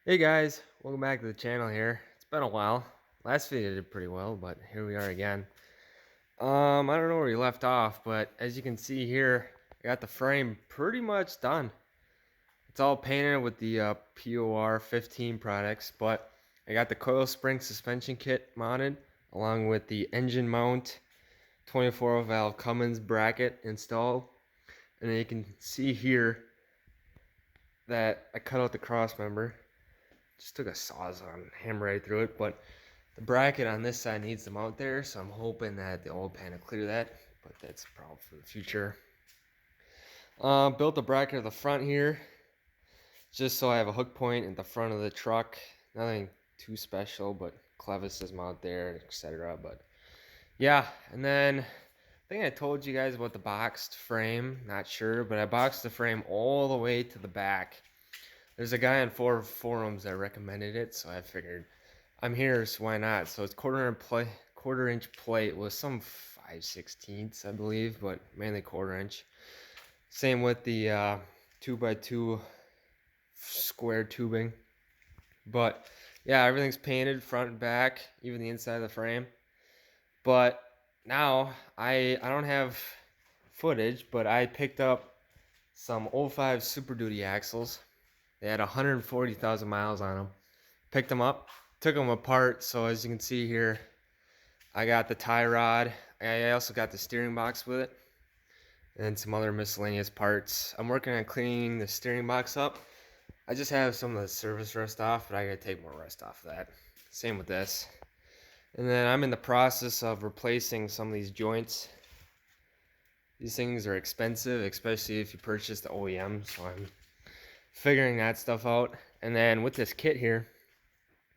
Hey guys, welcome back to the channel here. It's been a while. Last video did pretty well, but here we are again. I don't know where we left off, but as you can see here, I got the frame pretty much done. It's all painted with the POR 15 products, but I got the coil spring suspension kit mounted along with the engine mount 24 valve Cummins bracket installed. And then you can see here that I cut out the cross member. Just took a sawzall, hammer right through it, but the bracket on this side needs to mount there, so I'm hoping that the oil pan will clear that, but that's a problem for the future. Built the bracket at the front here, just so I have a hook point at the front of the truck. Nothing too special, but clevises mount there, etc. But yeah, and then I think I told you guys about the boxed frame, not sure, but I boxed the frame all the way to the back. There's a guy on forums that recommended it, so I figured I'm here, so why not? So it's quarter inch plate with some 5/16, I believe, but mainly quarter inch. Same with the 2x2 square tubing. But yeah, everything's painted front and back, even the inside of the frame. But now I don't have footage, but I picked up some 05 Super Duty axles. They had 140,000 miles on them. Picked them up, took them apart. So as you can see here, I got the tie rod. I also got the steering box with it and some other miscellaneous parts. I'm working on cleaning the steering box up. I just have some of the surface rust off, but I gotta take more rust off of that. Same with this. And then I'm in the process of replacing some of these joints. These things are expensive, especially if you purchase the OEM, so I'm figuring that stuff out. And then with this kit here,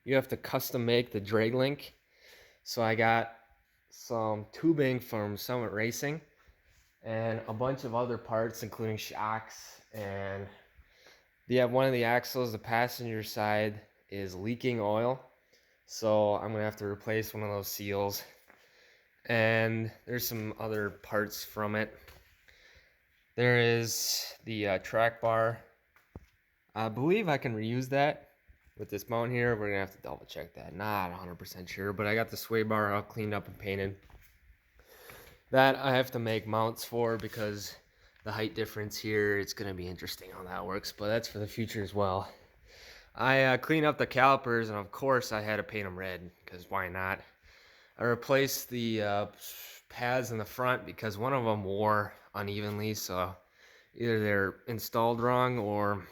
you have to custom make the drag link. So I got some tubing from Summit Racing and a bunch of other parts, including shocks. And you have one of the axles, the passenger side, is leaking oil. So I'm gonna have to replace one of those seals. And there's some other parts from it. There is the track bar. I believe I can reuse that with this mount here. We're gonna have to double check that. Not 100% sure, but I got the sway bar all cleaned up and painted. That I have to make mounts for because the height difference here, it's gonna be interesting how that works, but that's for the future as well. I cleaned up the calipers, and of course I had to paint them red, because why not? I replaced the pads in the front because one of them wore unevenly, so either they're installed wrong or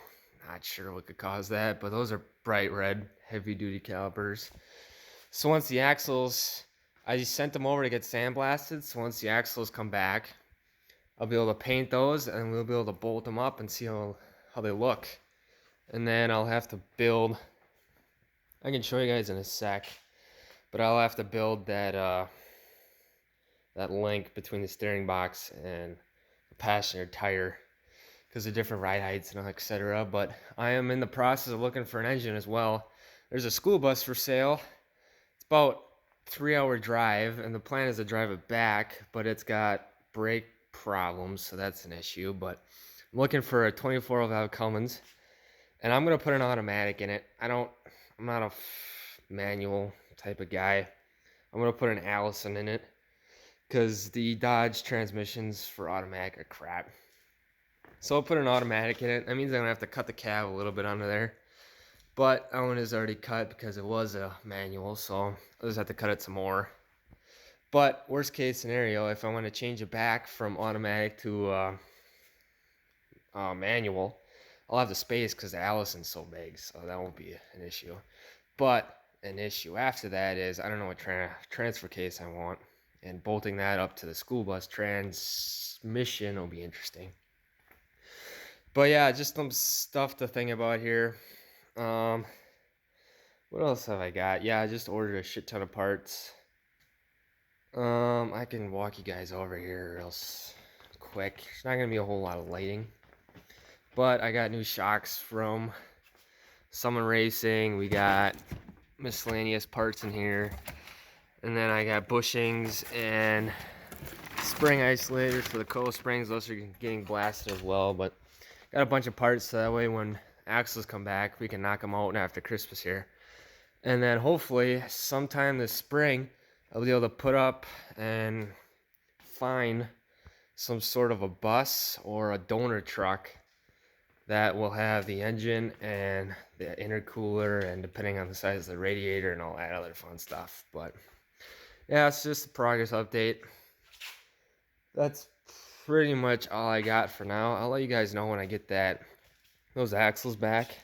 not sure what could cause that, but those are bright red, heavy duty calipers. So once the axles, I just sent them over to get sandblasted, so once the axles come back, I'll be able to paint those and we'll be able to bolt them up and see how they look. And then I'll have to build, I can show you guys in a sec, but I'll have to build that that link between the steering box and the passenger tire because of different ride heights and etc. But I am in the process of looking for an engine as well. There's a school bus for sale. It's about 3-hour drive, and the plan is to drive it back, but it's got brake problems, so that's an issue. But I'm looking for a 24 valve Cummins, and I'm gonna put an automatic in it. I'm not a manual type of guy. I'm gonna put an Allison in it because the Dodge transmissions for automatic are crap. So I'll put an automatic in it. That means I'm gonna have to cut the cab a little bit under there. But that one is already cut because it was a manual, so I'll just have to cut it some more. But worst case scenario, if I want to change it back from automatic to manual, I'll have the space because the Allison's so big, so that won't be an issue. But an issue after that is I don't know what transfer case I want, and bolting that up to the school bus transmission will be interesting. But yeah, just some stuff to think about here. What else have I got? Yeah, I just ordered a shit ton of parts. I can walk you guys over here real quick. There's not gonna be a whole lot of lighting, but I got new shocks from Summit Racing. We got miscellaneous parts in here, and then I got bushings and spring isolators for the coil springs. Those are getting blasted as well, but got a bunch of parts so that way when axles come back, we can knock them out after Christmas here. And then hopefully sometime this spring, I'll be able to put up and find some sort of a bus or a donor truck that will have the engine and the intercooler, and depending on the size of the radiator and all that other fun stuff. But yeah, it's just a progress update. That's pretty much all I got for now. I'll let you guys know when I get those axles back.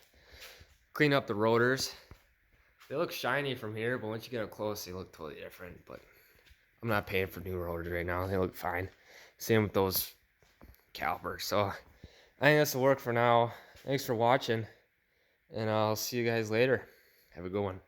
Clean up the rotors. They look shiny from here, but once you get up close, they look totally different. But I'm not paying for new rotors right now. They look fine. Same with those calipers. So I think this will work for now. Thanks for watching, and I'll see you guys later. Have a good one.